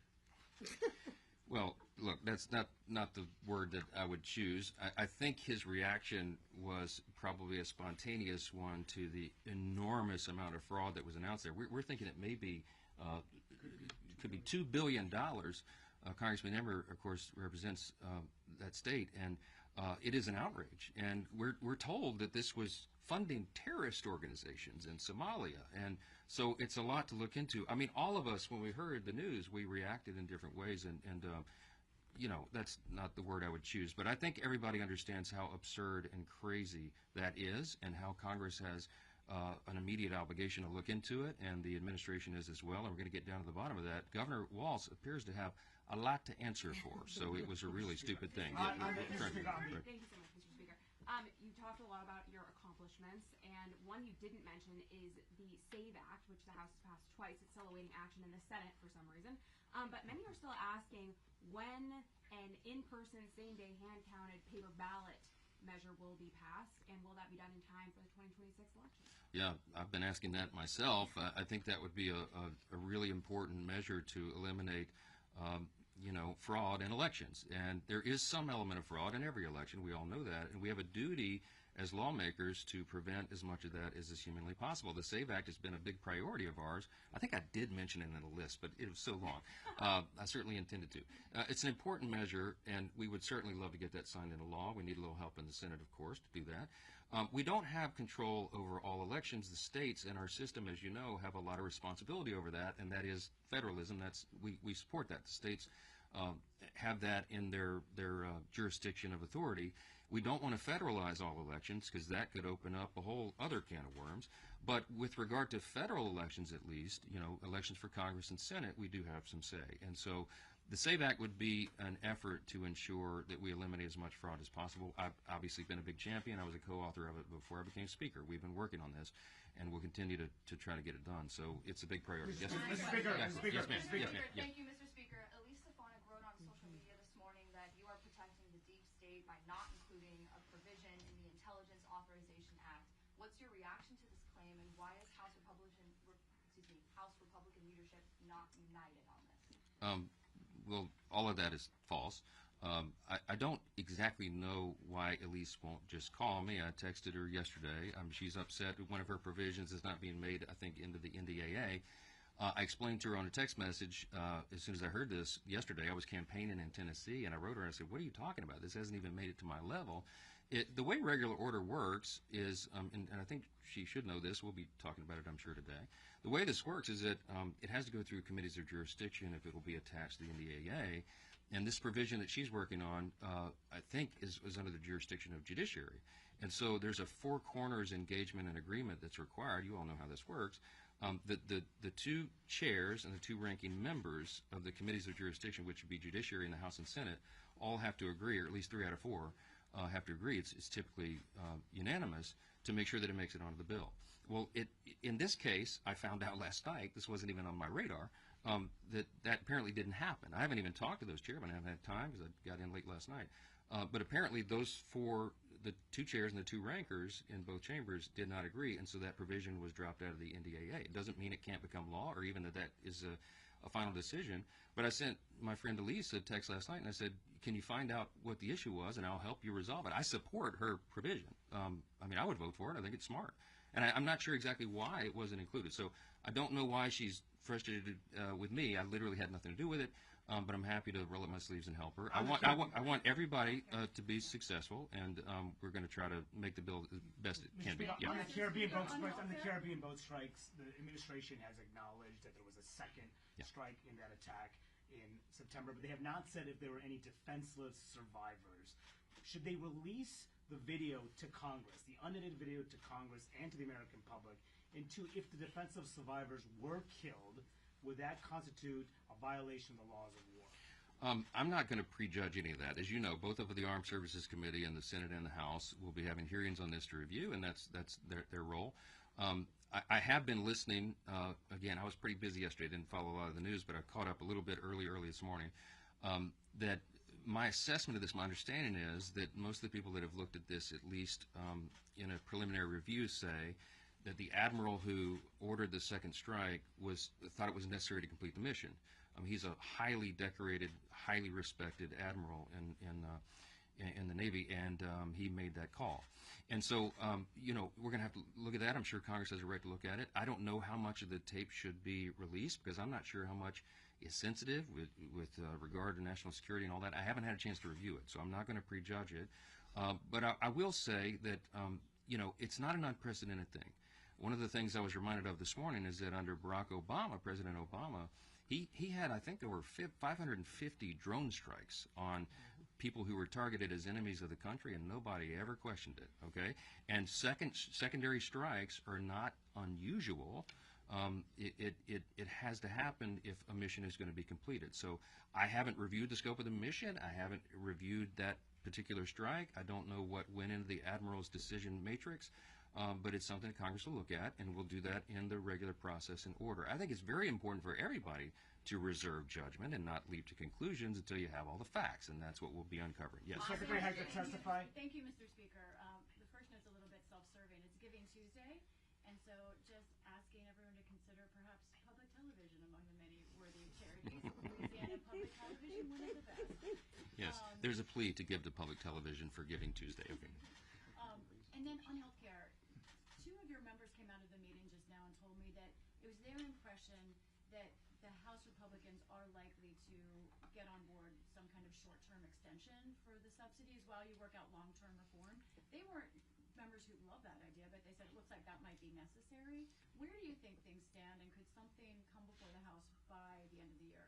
Well, look, that's not the word that I would choose. I think his reaction was probably a spontaneous one to the enormous amount of fraud that was announced there. We're thinking it may be, could be $2 billion. Congressman Emmer, of course, represents that state, and it is an outrage. And we're told that this was funding terrorist organizations in Somalia, and so it's a lot to look into. I mean, all of us, when we heard the news, we reacted in different ways, and you know, that's not the word I would choose, but I think everybody understands how absurd and crazy that is, and how Congress has an immediate obligation to look into it, and the administration is as well, and we're going to get down to the bottom of that. Governor Walz appears to have a lot to answer for, so it was a really stupid thing. Thank you so much, Mr. Speaker. You talked a lot about your accomplishments, and one you didn't mention is the SAVE Act, which the House has passed twice. It's still awaiting action in the Senate for some reason. But many are still asking when an in-person, same-day, hand-counted paper ballot measure will be passed, and will that be done in time for the 2026 election? Yeah, I've been asking that myself. I think that would be a really important measure to eliminate you know, fraud in elections. And there is some element of fraud in every election. We all know that. And we have a duty as lawmakers to prevent as much of that as is humanly possible. The SAVE Act has been a big priority of ours. I think I did mention it in the list, but it was so long. I certainly intended to. It's an important measure, and we would certainly love to get that signed into law. We need a little help in the Senate, of course, to do that. We don't have control over all elections. The states in our system, as you know, have a lot of responsibility over that, and that is federalism. We support that. The states have that in their jurisdiction of authority. We don't want to federalize all elections because that could open up a whole other can of worms. But with regard to federal elections, at least, you know, elections for Congress and Senate, we do have some say. And so the SAVE Act would be an effort to ensure that we eliminate as much fraud as possible. I've obviously been a big champion. I was a co-author of it before I became Speaker. We've been working on this, and we'll continue to try to get it done. So it's a big priority. Yes, ma'am. Mr. Speaker, Yes, Mr. Speaker, yes, ma'am. Mr. Speaker. Yes, ma'am. Yes. Thank you, Mr. Speaker. Elise Stefanik wrote on social media this morning that you are protecting the deep state by not including a provision in the Intelligence Authorization Act. What's your reaction to this claim, and why is House Republican leadership not united on this? Well, all of that is false. I don't exactly know why Elise won't just call me. I texted her yesterday. She's upset that one of her provisions is not being made, I think, into the NDAA. I explained to her on a text message as soon as I heard this yesterday. I was campaigning in Tennessee, and I wrote her and I said, what are you talking about? This hasn't even made it to my level. The way regular order works is, and I think she should know this, we'll be talking about it, I'm sure, today. The way this works is that it has to go through committees of jurisdiction if it will be attached to the NDAA. And this provision that she's working on, I think, is under the jurisdiction of judiciary. And so there's a four corners engagement and agreement that's required. You all know how this works. The two chairs and the two ranking members of the committees of jurisdiction, which would be judiciary and the House and Senate, all have to agree, or at least 3 out of 4 have to agree. It's typically unanimous to make sure that it makes it onto the bill. Well, in this case, I found out last night, this wasn't even on my radar, that apparently didn't happen. I haven't even talked to those chairmen. I haven't had time because I got in late last night. But apparently those 4, the 2 chairs and the 2 rankers in both chambers did not agree, and so that provision was dropped out of the NDAA. It doesn't mean it can't become law or even that is a final decision. But I sent my friend Elise a text last night, and I said, can you find out what the issue was, and I'll help you resolve it. I support her provision. I mean, I would vote for it. I think it's smart. And I'm not sure exactly why it wasn't included. So I don't know why she's frustrated with me. I literally had nothing to do with it, but I'm happy to roll up my sleeves and help her. I want everybody to be successful, and we're going to try to make the bill the best it can be. Yeah. On the Caribbean boat strikes, the administration has acknowledged that there was a second strike in that attack in September, but they have not said if there were any defenseless survivors. Should they release the video to Congress, the unedited video to Congress and to the American public, into if the defenseless survivors were killed, would that constitute a violation of the laws of war? I'm not going to prejudge any of that. As you know, both of the Armed Services Committee and the Senate and the House will be having hearings on this to review, and that's their role. I have been listening. Again, I was pretty busy yesterday, didn't follow a lot of the news, but I caught up a little bit early this morning. That my assessment of this, my understanding is that most of the people that have looked at this, at least in a preliminary review, say that the admiral who ordered the second strike thought it was necessary to complete the mission. He's a highly decorated, highly respected admiral in the Navy, and he made that call. And so, we're going to have to look at that. I'm sure Congress has a right to look at it. I don't know how much of the tape should be released because I'm not sure how much is sensitive with regard to national security and all that. I haven't had a chance to review it, so I'm not going to prejudge it. But I will say that, it's not an unprecedented thing. One of the things I was reminded of this morning is that under Barack Obama, President Obama, he had, I think there were 550 drone strikes on people who were targeted as enemies of the country, and nobody ever questioned it, okay? And secondary strikes are not unusual. It has to happen if a mission is going to be completed. So I haven't reviewed the scope of the mission. I haven't reviewed that particular strike. I don't know what went into the Admiral's decision matrix. But it's something that Congress will look at, and we'll do that in the regular process and order. I think it's very important for everybody to reserve judgment and not leap to conclusions until you have all the facts, and that's what we'll be uncovering. Yes. Secretary has to testify. Thank you, Mr. Speaker. The first note's a little bit self-serving. It's Giving Tuesday, and so just asking everyone to consider perhaps public television among the many worthy charities. Louisiana Public Television, one of the best. Yes, there's a plea to give to public television for Giving Tuesday. Okay. And then on healthcare, two of your members came out of the meeting just now and told me that it was their impression that the House Republicans are likely to get on board some kind of short-term extension for the subsidies while you work out long-term reform. They weren't members who love that idea, but they said it looks like that might be necessary. Where do you think things stand, and could something come before the House by the end of the year?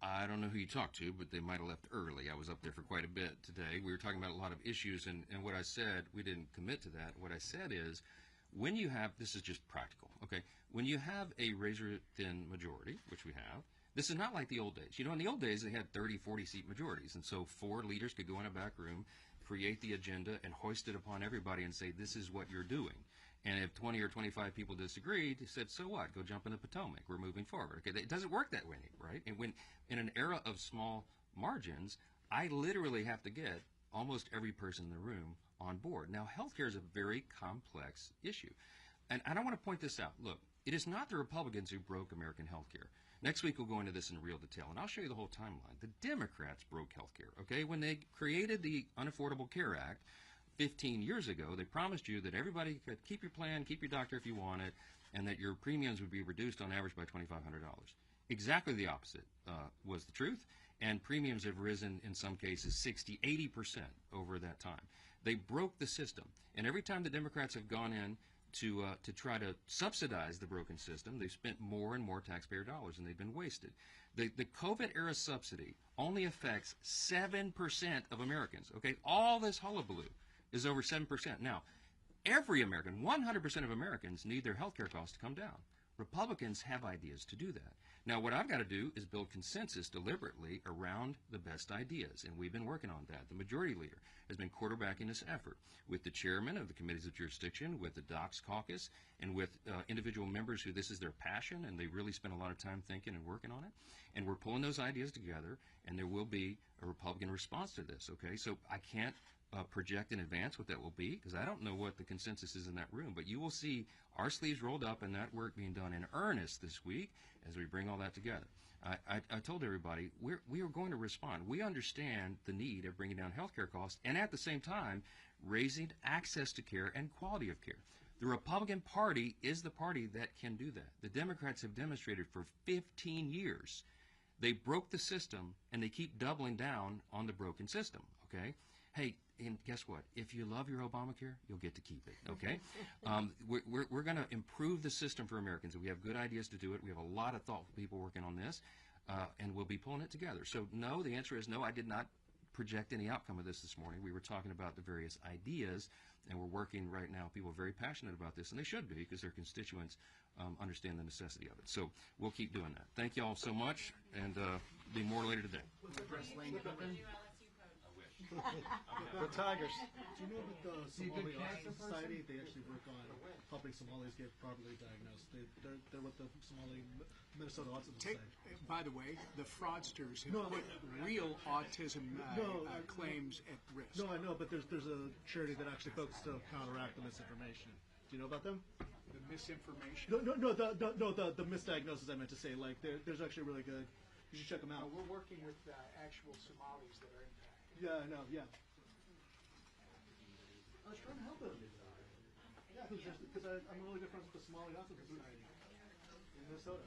I don't know who you talked to, but they might have left early. I was up there for quite a bit today. We were talking about a lot of issues, and what I said, we didn't commit to that. What I said is, when you have, this is just practical, okay? When you have a razor-thin majority, which we have, this is not like the old days. In the old days, they had 30, 40-seat majorities, and so 4 leaders could go in a back room, create the agenda, and hoist it upon everybody and say, this is what you're doing. And if 20 or 25 people disagreed, he said, so what? Go jump in the Potomac. We're moving forward. Okay, it doesn't work that way, right? And when in an era of small margins, I literally have to get almost every person in the room on board. Now, healthcare is a very complex issue. And I want to point this out. Look, it is not the Republicans who broke American healthcare. Next week, we'll go into this in real detail, and I'll show you the whole timeline. The Democrats broke healthcare, okay? When they created the Unaffordable Care Act, 15 years ago, they promised you that everybody could keep your plan, keep your doctor if you want it, and that your premiums would be reduced on average by $2,500. Exactly the opposite was the truth, and premiums have risen in some cases 60, 80% over that time. They broke the system, and every time the Democrats have gone in to try to subsidize the broken system, they've spent more and more taxpayer dollars, and they've been wasted. The COVID-era subsidy only affects 7% of Americans, okay? All this hullabaloo is over 7%. Now, every American, 100% of Americans need their health care costs to come down. Republicans have ideas to do that. Now, what I've got to do is build consensus deliberately around the best ideas, and we've been working on that. The majority leader has been quarterbacking this effort with the chairman of the committees of jurisdiction, with the Docs Caucus, and with individual members who this is their passion, and they really spend a lot of time thinking and working on it. And we're pulling those ideas together, and there will be a Republican response to this, okay? So I can't project in advance what that will be, because I don't know what the consensus is in that room. But you will see our sleeves rolled up and that work being done in earnest this week as we bring all that together. I told everybody we are going to respond. We understand the need of bringing down health care costs and at the same time raising access to care and quality of care. The Republican Party is the party that can do that. The Democrats have demonstrated for 15 years. They broke the system and they keep doubling down on the broken system, okay? Hey, and guess what? If you love your Obamacare, you'll get to keep it, okay? We're going to improve the system for Americans. We have good ideas to do it. We have a lot of thoughtful people working on this, and we'll be pulling it together. So, no, the answer is no. I did not project any outcome of this morning. We were talking about the various ideas, and we're working right now. People are very passionate about this, and they should be because their constituents understand the necessity of it. So we'll keep doing that. Thank you all so much, and be more later today. The Tigers. Do you know that the Somali Autism Society, they actually work on helping Somalis get properly diagnosed? They're with the Somali Minnesota Autism Society. By the way, the fraudsters have put real autism claims at risk. No, I know, but there's a charity that actually focuses to counteract the misinformation. Do you know about them? The misinformation? No, the misdiagnosis I meant to say. Like, there's actually really good. You should check them out. We're working with actual Somalis that are impacted. Yeah, I know, yeah. I was trying to help them. Yeah, because I'm really good friends with the Somali Autism Society in Minnesota.